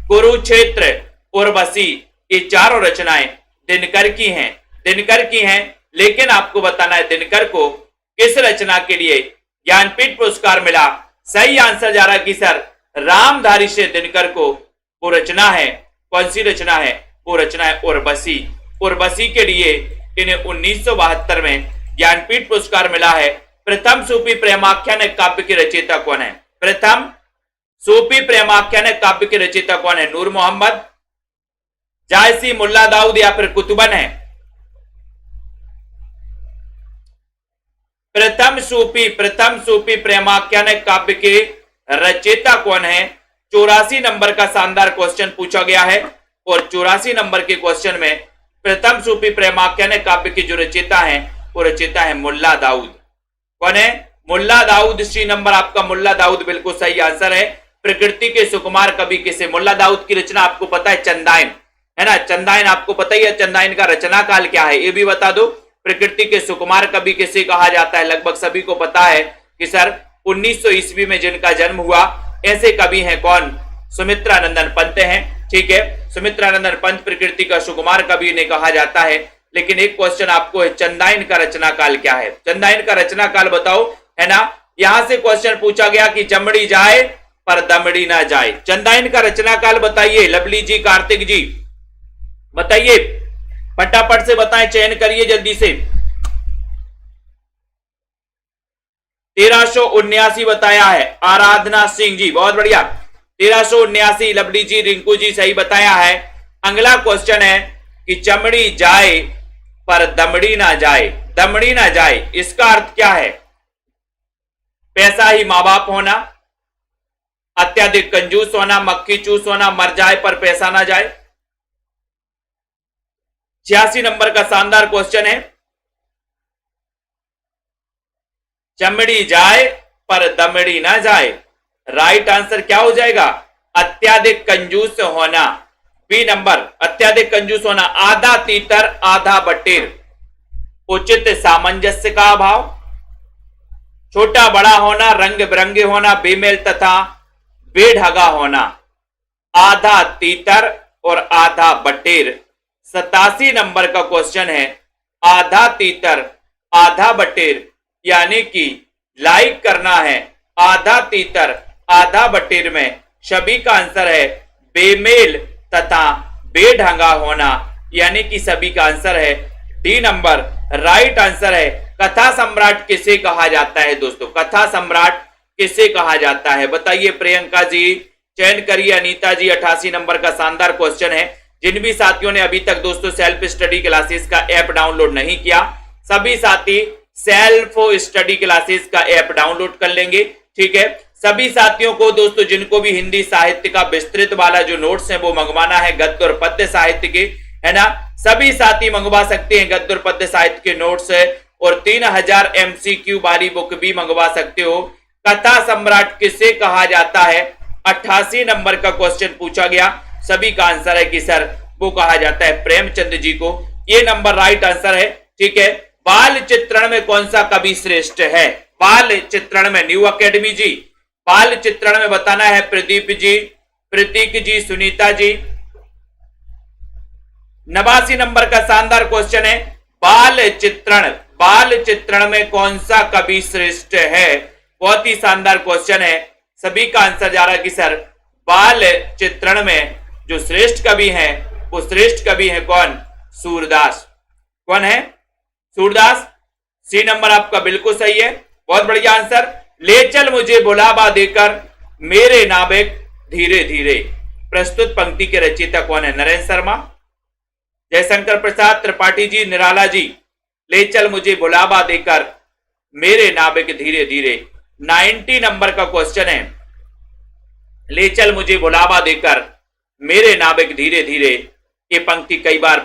कुरुक्षेत्र, उर्वशी, ये चारों रचनाएं दिनकर की हैं। दिनकर की हैं, लेकिन आपको बताना है दिनकर को किस रचना के लिए ज्ञानपीठ पुरस्कार मिला। सही आंसर जा रहा है कि सर रामधारी से दिनकर को वो रचना है, कौन सी रचना है? वो रचना है उर्वशी। उर्वशी के लिए इन्हें 1972 में ज्ञानपीठ पुरस्कार मिला है। प्रथम सूफी प्रेमाख्यान काव्य के रचयिता कौन है? प्रथम सूफी प्रेमाख्यान काव्य के रचयिता कौन है? नूर मोहम्मद, जायसी, मुल्ला दाऊद या फिर कुतुबन है? प्रथम सूफी प्रेमाख्यान काव्य के रचयिता कौन है? 84 नंबर का शानदार क्वेश्चन पूछा गया है और 84 नंबर के क्वेश्चन में प्रथम सूफी प्रेमाख्यान काव्य के जो रचयिता है वो रचयिता है मुल्ला दाऊद। कौन है? मुल्ला दाऊद। सी नंबर आपका मुल्ला दाऊद बिल्कुल सही आंसर है। प्रकृति के सुकुमार कवि किसे? मुल्ला दाऊद की रचना आपको पता है चंदायन, है ना? चंदायन आपको पता ही है। चंदायन का रचना काल क्या है ये भी बता दो। प्रकृति के सुकुमार कवि किसे कहा जाता है? लगभग सभी को पता है कि सर 1900 ईस्वी में जिनका जन्म हुआ ऐसे कवि हैं कौन? सुमित्रानंदन पंत हैं। ठीक है, सुमित्रानंदन पंत प्रकृति का सुकुमार कवि ने कहा जाता है। लेकिन एक क्वेश्चन आपको है, चंदायन का रचना काल क्या है? चंदायन का रचना काल बताओ, है ना? यहां से क्वेश्चन पूछा गया कि जमड़ी जाए पर दमड़ी ना जाए। चंदायन का रचना काल बताइए। लवली जी, कार्तिक जी बताइए, फटाफट से बताएं, चयन करिए जल्दी से। 1379 बताया है आराधना सिंह जी, बहुत बढ़िया। 1379 लवली जी, रिंकू जी सही बताया है। अगला क्वेश्चन है कि चमड़ी जाए पर दमड़ी ना जाए। दमड़ी ना जाए इसका अर्थ क्या है? पैसा ही मां बाप होना, अत्यधिक कंजूस होना, मक्खी चूस होना, मर जाए पर पैसा ना जाए। 86 नंबर का शानदार क्वेश्चन है, चमड़ी जाए पर दमड़ी ना जाए। राइट आंसर क्या हो जाएगा? अत्याधिक कंजूस होना। बी नंबर, अत्याधिक कंजूस होना। आधा तीतर आधा बटेर, उचित सामंजस्य का अभाव, छोटा बड़ा होना, रंग बिरंगे होना, बेमेल तथा बेढंगा होना। आधा तीतर और आधा बटेर। 87 नंबर का क्वेश्चन है, आधा तीतर आधा बटेर, यानी कि लाइक करना है। आधा तीतर आधा बटेर में सभी का आंसर है बेमेल तथा बेढंगा होना, यानी कि सभी का आंसर है डी नंबर। राइट आंसर है। कथा सम्राट किसे कहा जाता है दोस्तों? कथा सम्राट किसे कहा जाता है बताइए। प्रियंका जी चयन करिए। अनीता जी 88 नंबर का शानदार क्वेश्चन है। जिन भी साथियों ने अभी तक दोस्तों सेल्फ स्टडी क्लासेस का ऐप डाउनलोड नहीं किया, सभी साथी सेल्फ स्टडी क्लासेस का ऐप डाउनलोड कर लेंगे। ठीक है, सभी साथियों को दोस्तों जिनको भी हिंदी साहित्य का विस्तृत वाला जो नोट्स है वो मंगवाना है, गद्य और पद्य साहित्य के, है ना? सभी साथी मंगवा सकते हैं गद्य और पद्य साहित्य के नोट्स है, और 3000 MCQ वाली बुक भी मंगवा सकते हो। कथा सम्राट किसे कहा जाता है? 88 नंबर का क्वेश्चन पूछा गया। सभी का आंसर है कि सर वो कहा जाता है प्रेमचंद जी को। ये नंबर राइट आंसर है। ठीक है, बाल चित्रण में कौन सा कवि श्रेष्ठ है? बाल चित्रण में न्यू अकेडमी जी, बाल चित्रण में बताना है प्रदीप जी, प्रतीक जी, सुनीता जी। 89 नंबर का शानदार क्वेश्चन है, बाल चित्रण में कौन सा कवि श्रेष्ठ है? बहुत ही शानदार क्वेश्चन है। सभी का आंसर जा रहा है कि सर बाल चित्रण में जो श्रेष्ठ कवि हैं वो श्रेष्ठ कवि है कौन? सूरदास। कौन है? सूरदास। सी नंबर आपका बिल्कुल सही है, बहुत बढ़िया आंसर। ले चल मुझे बुलावा देकर मेरे नाविक धीरे धीरे, प्रस्तुत पंक्ति के रचयिता कौन है? नरेंद्र शर्मा, जयशंकर प्रसाद त्रिपाठी जी, निराला जी। ले चल मुझे बुलावा देकर मेरे नाविक धीरे धीरे। 90 नंबर का क्वेश्चन है, ले चल मुझे बुलावा देकर मेरे नाविक धीरे धीरे। ये पंक्ति कई बार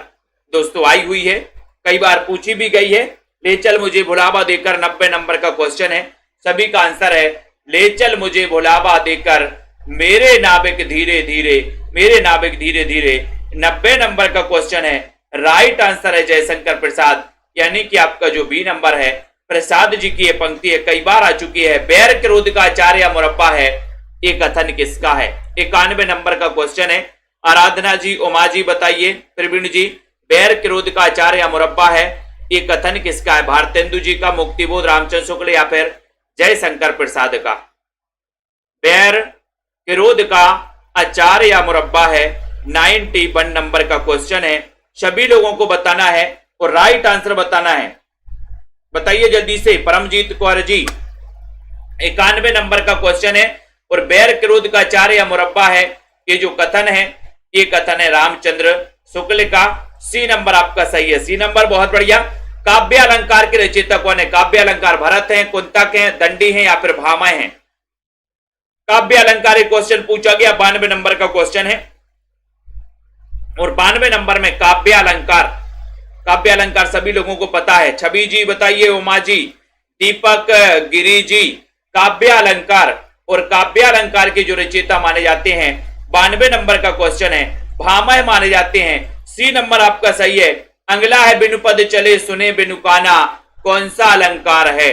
दोस्तों आई हुई है, कई बार पूछी भी गई है। ले चल मुझे बुलावा देकर 90 नंबर का क्वेश्चन है। सभी का आंसर है ले चल मुझे बुलावा देकर मेरे नाविक धीरे धीरे, मेरे नाविक धीरे धीरे। 90 नंबर का क्वेश्चन है, राइट आंसर है जयशंकर प्रसाद, यानी कि आपका जो बी नंबर है प्रसाद जी की ये पंक्ति है, कई बार आ चुकी है। बैर क्रोध का आचार या मुरब्बा है, ये कथन किसका है? 91 नंबर का क्वेश्चन है। आराधना जी, उमा जी बताइए, प्रवीण जी, बैर क्रोध का आचार या मुरब्बा है, ये कथन किसका है? भारतेंदु जी का, मुक्तिबोध रामचंद्र शुक्ल या फिर जयशंकर प्रसाद का? बैर क्रोध का अचार या मुरब्बा है। 91 नंबर का क्वेश्चन है, सभी लोगों को बताना है और राइट आंसर बताना है। बताइए जल्दी से, परमजीत कौर जी। 91 नंबर का क्वेश्चन है और बैर क्रोध का अचार या मुरब्बा है, ये जो कथन है ये कथन है रामचंद्र शुक्ल का। सी नंबर आपका सही है, सी नंबर, बहुत बढ़िया। काव्य अलंकार के रचयिता कौन है? काव्य अलंकार भरत हैं, कुंतक हैं, दंडी हैं या फिर भामह हैं? काव्य अलंकार एक क्वेश्चन पूछा गया, 92 नंबर का क्वेश्चन है। और 92 नंबर में काव्य अलंकार, काव्य अलंकार सभी लोगों को पता है। छवि जी बताइए, उमा जी, दीपक, गिरी जी। काव्य अलंकार और काव्य अलंकार के जो रचयिता माने जाते हैं, 92 नंबर का क्वेश्चन है, भामह माने जाते हैं। सी नंबर आपका सही है। अंगला है बिनु पद चले सुने बिनु काना, कौन सा अलंकार है?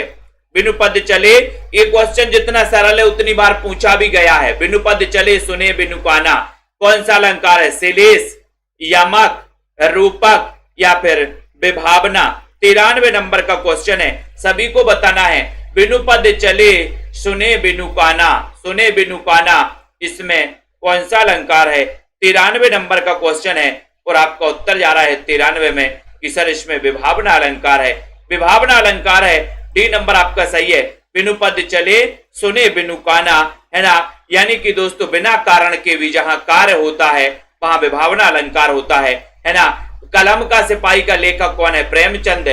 बिनु पद चले, ये क्वेश्चन जितना सरल है उतनी बार पूछा भी गया है। बिनु पद चले सुने बिनु काना, कौन सा अलंकार है? शिलेश, यमक, रूपक या फिर विभावना? 93 नंबर का क्वेश्चन है, सभी को बताना है। बिनु पद चले सुने बिनु काना, सुने बिनु काना, इसमें कौन सा अलंकार है? 93 नंबर का क्वेश्चन है और आपका उत्तर जा रहा है 93 में कि सर इसमें विभावना अलंकार है, विभावना अलंकार है। डी नंबर आपका सही है, बिनु पद चले सुने बिनु काना, है ना। यानी कि दोस्तों बिना कारण के भी जहां कार्य होता है वहां विभावना अलंकार होता है ना। कलम का सिपाही का लेखक कौन है? प्रेमचंद,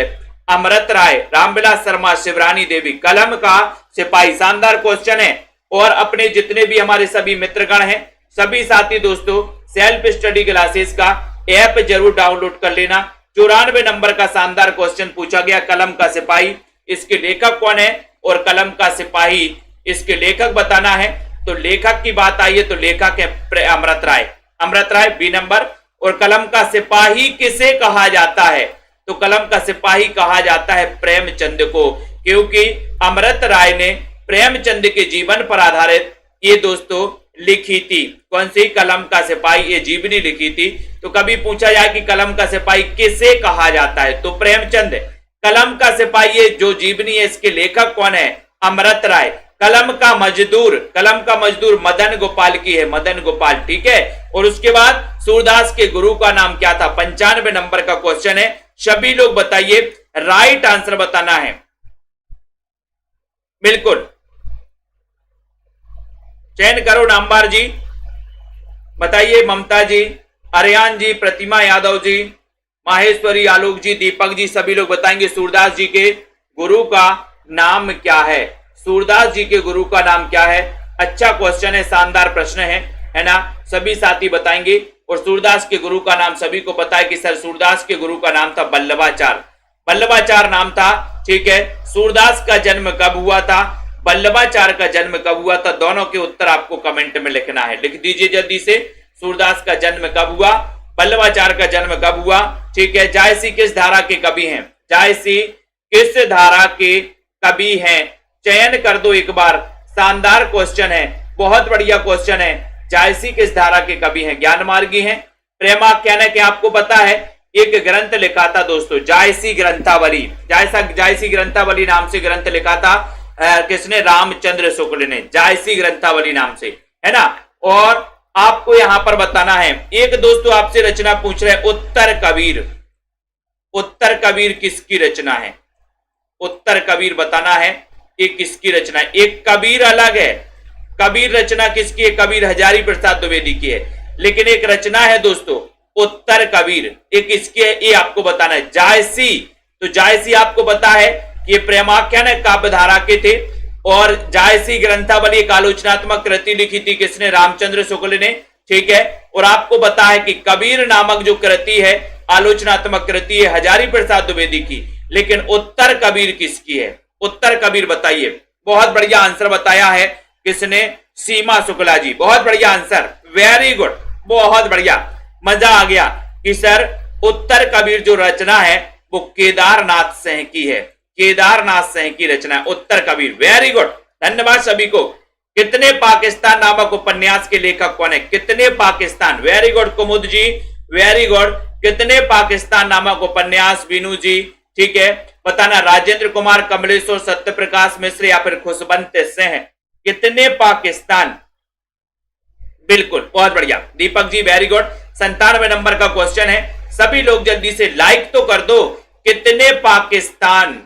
अमृत राय, रामविलास शर्मा, शिवरानी देवी। कलम का सिपाही, शानदार क्वेश्चन है। और अपने जितने भी हमारे सभी मित्रगण हैं, सभी साथी दोस्तों, सेल्फ स्टडी क्लासेस का ऐप जरूर डाउनलोड कर लेना। 94 नंबर का शानदार क्वेश्चन पूछा गया, कलम का सिपाही, इसके लेखक कौन है? और कलम का सिपाही, इसके लेखक बताना है। तो लेखक की बात आई है तो लेखक है अमृत राय, अमृत राय, बी नंबर। और कलम का सिपाही किसे कहा जाता है? तो कलम का सिपाही कहा जाता है प्रेमचंद को, क्योंकि अमृत राय ने प्रेमचंद के जीवन पर आधारित ये दोस्तों लिखी थी। कौन सी? कलम का सिपाही, ये जीवनी लिखी थी। तो कभी पूछा जाए कि कलम का सिपाही किसे कहा जाता है, तो प्रेमचंद। कलम का सिपाही ये जो जीवनी है, इसके लेखक कौन है? अमृत राय। कलम का मजदूर मदन गोपाल की है, मदन गोपाल, ठीक है। और उसके बाद सूरदास के गुरु का नाम क्या था? 95 नंबर का क्वेश्चन है। सभी लोग बताइए, राइट आंसर बताना है। बिल्कुल चयन करो। नामबार जी बताइए, ममता जी, अरियान जी, प्रतिमा यादव जी, माहेश्वरी, आलोक जी, दीपक जी, सभी लोग बताएंगे सूरदास जी के गुरु का नाम क्या है? सूरदास जी के गुरु का नाम क्या है? अच्छा क्वेश्चन है, शानदार प्रश्न है ना। सभी साथी बताएंगे। और सूरदास के गुरु का नाम सभी को पता है कि सर सूरदास के गुरु का नाम था बल्लभाचार, बल्लभाचार नाम था, ठीक है। सूरदास का जन्म कब हुआ था? बल्लभाचार का जन्म कब हुआ था? दोनों के उत्तर आपको कमेंट में लिखना है, लिख दीजिए जल्दी से। सूरदास का जन्म कब हुआ? बल्लभाचार का जन्म कब हुआ? ठीक है। जायसी किस धारा के कवि हैं? जायसी किस धारा के कवि हैं? चयन कर दो एक बार, शानदार क्वेश्चन है, बहुत बढ़िया क्वेश्चन है। जायसी किस धारा के कवि हैं? ज्ञानमार्गी हैं। प्रेमाख्यान है कि आपको पता है एक ग्रंथ लिखा था दोस्तों, जायसी ग्रंथावली। जायसी ग्रंथावली नाम से ग्रंथ लिखा था किसने? रामचंद्र शुक्ल ने, जायसी ग्रंथावली नाम से, है ना। और आपको यहां पर बताना है, एक दोस्तों आपसे रचना पूछ रहे, उत्तर कबीर। उत्तर कबीर किसकी रचना है? उत्तर कबीर बताना है ये किसकी रचना है। एक कबीर अलग है, कबीर रचना किसकी है? कबीर हजारी प्रसाद द्विवेदी की है। लेकिन एक रचना है दोस्तों उत्तर कबीर, एक किसकी है ये आपको बताना है। जायसी, तो जायसी आपको पता है कि ये प्रेमाख्यान है काव्यधारा के थे। और जायसी ग्रंथावली एक आलोचनात्मक कृति लिखी थी किसने? रामचंद्र शुक्ल ने, ठीक है। और आपको पता है कि कबीर नामक जो कृति है आलोचनात्मक कृति है हजारी प्रसाद द्विवेदी की। लेकिन उत्तर कबीर किसकी है? उत्तर कबीर बताइए। बहुत बढ़िया आंसर बताया है किसने? सीमा शुक्ला जी, बहुत बढ़िया आंसर, वेरी गुड, बहुत बढ़िया, मजा आ गया कि सर उत्तर कबीर जो रचना है वो केदारनाथ सिंह की है, केदारनाथ सिंह की रचना है उत्तर कबीर। वेरी गुड, धन्यवाद सभी को। कितने पाकिस्तान नामक उपन्यास के लेखक कौन है? कितने पाकिस्तान, वेरी गुड कुमुद जी, वेरी गुड। कितने पाकिस्तान नामक उपन्यास? बीनू जी, ठीक है। बताना, राजेंद्र कुमार, कमलेश्वर, सत्यप्रकाश मिश्र या फिर खुशवंत सिंह। कितने पाकिस्तान? बिल्कुल, बहुत बढ़िया Deepak ji, very good. 97 number का क्वेश्चन है, सभी लोग जल्दी से लाइक तो कर दो। कितने पाकिस्तान,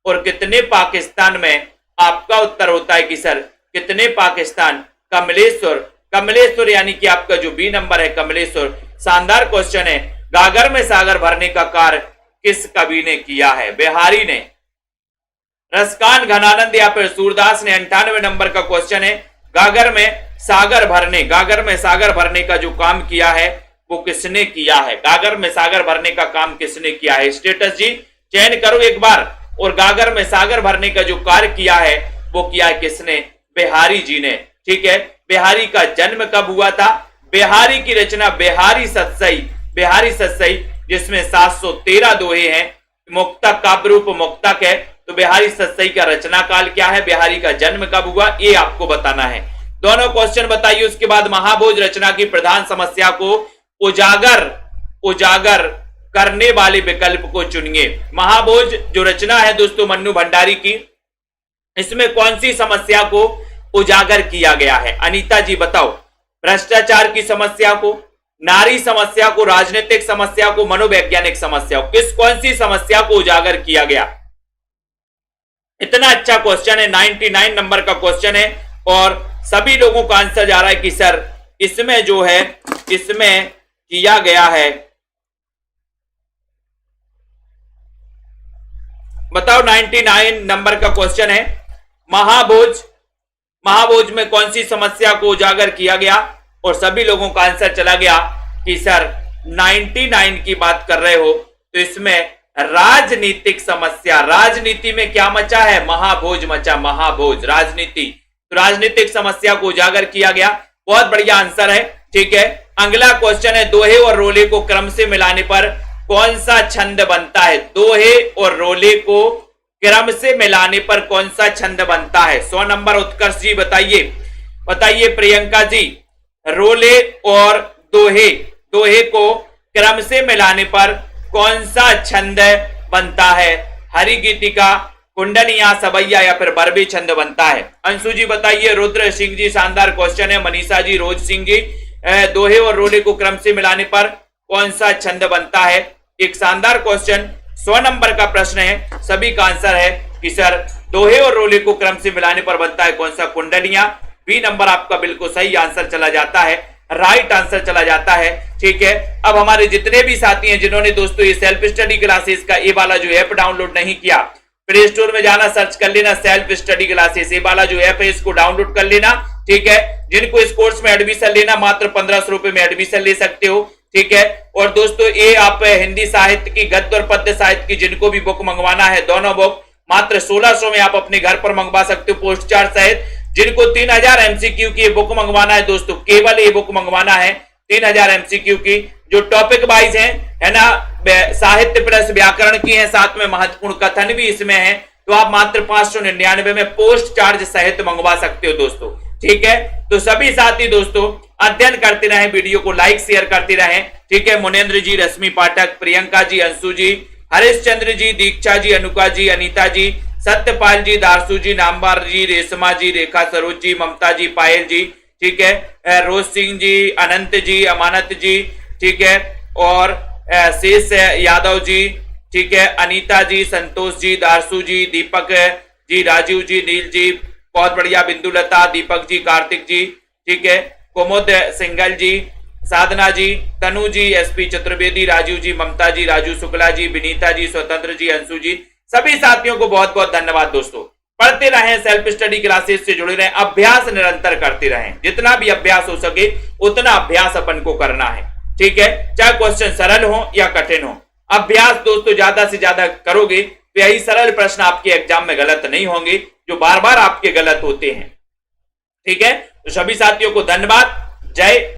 और कितने पाकिस्तान में आपका उत्तर होता है कि सर कितने पाकिस्तान? कमलेश्वर, कमलेश्वर यानी कि आपका जो बी नंबर है कमलेश्वर। शानदार क्वेश्चन है। गागर में सागर भरने का कार्य किस कवि ने किया है? बिहारी ने। रसकान घनानंद या फिर सूरदास ने। 98 नंबर का क्वेश्चन है, गागर में सागर भरने, गागर में सागर भरने का जो काम किया है वो किसने किया है? गागर में सागर भरने का काम किसने किया है? स्टेटस जी चयन करो एक बार। और गागर में सागर भरने का जो कार्य किया है वो किया है किसने? बिहारी जी ने, ठीक है। बिहारी का जन्म कब हुआ था? बिहारी की रचना बिहारी सतसई, बिहारी सतसई, जिसमें 713 दोहे हैं। मुक्तक, काव्य रूप मुक्तक है। तो बिहारी सतसई का रचना काल क्या है? बिहारी का जन्म कब हुआ ये आपको बताना है। दोनों क्वेश्चन बताइए। उसके बाद महाभोज रचना की प्रधान समस्या को उजागर करने वाले विकल्प को चुनिए। महाभोज जो रचना है दोस्तों मन्नू भंडारी की, इसमें कौन सी समस्या को उजागर किया गया है? अनीता जी बताओ। भ्रष्टाचार की समस्या को, नारी समस्या को, राजनीतिक समस्या को, मनोवैज्ञानिक समस्या को, कौन सी समस्या को उजागर किया गया? इतना अच्छा क्वेश्चन है, 99 नंबर का क्वेश्चन है। और सभी लोगों का आंसर जा रहा है कि सर इसमें जो है, इसमें किया गया है। बताओ, 99 नंबर का क्वेश्चन है, महाभोज, महाभोज में कौन सी समस्या को उजागर किया गया? और सभी लोगों का आंसर चला गया कि सर 99 की बात कर रहे हो तो इसमें राजनीतिक समस्या, राजनीति में क्या मचा है? महाभोज मचा, महाभोज, राजनीति। तो राजनीतिक समस्या को उजागर किया गया। बहुत बढ़िया आंसर है, ठीक है। अगला क्वेश्चन है, दोहे और रोले को क्रम से मिलाने पर कौन सा छंद बनता है? दोहे और रोले को क्रम से मिलाने पर कौन सा छंद बनता है? 100 नंबर उत्कर्ष जी बताइए, बताइए प्रियंका जी। रोले और दोहे, दोहे को क्रम से मिलाने पर कौन सा छंद बनता है? हरि गीतिका, कुंडलियां, सवैया या फिर बरबी छंद बनता है? अंशु जी बताइए। रुद्र सिंह जी, शानदार क्वेश्चन है। मनीषा जी, रोज सिंह जी, दोहे और रोले को क्रम से मिलाने पर कौन सा छंद बनता है? एक शानदार क्वेश्चन, 100 नंबर का प्रश्न है। सभी का आंसर है कि सर दोहे और रोले को क्रम से मिलाने पर बनता है कौन सा? कुंडलियां। बी नंबर आपका बिल्कुल सही आंसर चला जाता है, राइट आंसर चला जाता है, ठीक है। अब हमारे जितने भी साथी हैं जिन्होंने दोस्तों ये सेल्फ स्टडी क्लासेस का ये वाला जो ऐप डाउनलोड नहीं किया, प्ले स्टोर में जाना, सर्च कर लेना सेल्फ स्टडी क्लासेस, ये वाला जो ऐप है इसको डाउनलोड कर लेना, ठीक है। जिनको इस कोर्स में एडमिशन लेना, मात्र 1500 रुपए में एडमिशन ले सकते हो, ठीक है। और दोस्तों ये आप हिंदी साहित्य की, गद्य और पद्य साहित्य की जिनको भी बुक मंगवाना है, दोनों बुक मात्र 1600 में आप अपने घर पर मंगवा सकते हो, पोस्ट चार्ज सहित। जिनको 3000 एमसीक्यू की बुक मंगवाना है दोस्तों, केवल ये बुक मंगवाना है 3000 एमसीक्यू की, जो टॉपिक वाइज है ना, साहित्य प्लस व्याकरण की है, साथ में महत्वपूर्ण कथन भी इसमें है, तो आप मात्र 599 में पोस्ट चार्ज सहित मंगवा सकते हो दोस्तों। ठीक है, तो सभी साथी दोस्तों अध्ययन करते रहें, वीडियो को लाइक शेयर करते रहें। ठीक है, मुनेन्द्र जी, रश्मि पाठक, प्रियंका जी, अंशु जी, हरिश्चंद्र जी, दीक्षा जी, अनुका जी, अनीता जी, सत्यपाल जी, दारसू जी, नामबार जी, रेशमा जी, रेखा सरोज जी, ममता जी, पायल जी, ठीक है, रोज सिंह जी, अनंत जी, अमानत जी, ठीक है, और शेष यादव जी, ठीक है, अनीता जी, संतोष जी, दारसू जी, दीपक जी, राजीव जी, नील जी, बहुत बढ़िया, बिंदुलता, दीपक जी, कार्तिक जी, ठीक है, कुमुद सिंगल जी, साधना जी, तनु जी, एसपी चतुर्वेदी, राजीव जी, ममता जी, राजू शुक्ला जी, विनीता जी, स्वतंत्र जी, अंशु जी, सभी साथियों को बहुत बहुत धन्यवाद दोस्तों। पढ़ते रहें, सेल्फ स्टडी क्लासेस से जुड़े रहें, अभ्यास निरंतर करते रहें, जितना भी अभ्यास हो सके उतना अभ्यास अपन को करना है। ठीक है, चाहे क्वेश्चन सरल हो या कठिन हो, अभ्यास दोस्तों ज्यादा से ज्यादा करोगे तो यही सरल प्रश्न आपके एग्जाम में गलत नहीं होंगे जो बार बार आपके गलत होते हैं। ठीक है, तो सभी साथियों को धन्यवाद। जय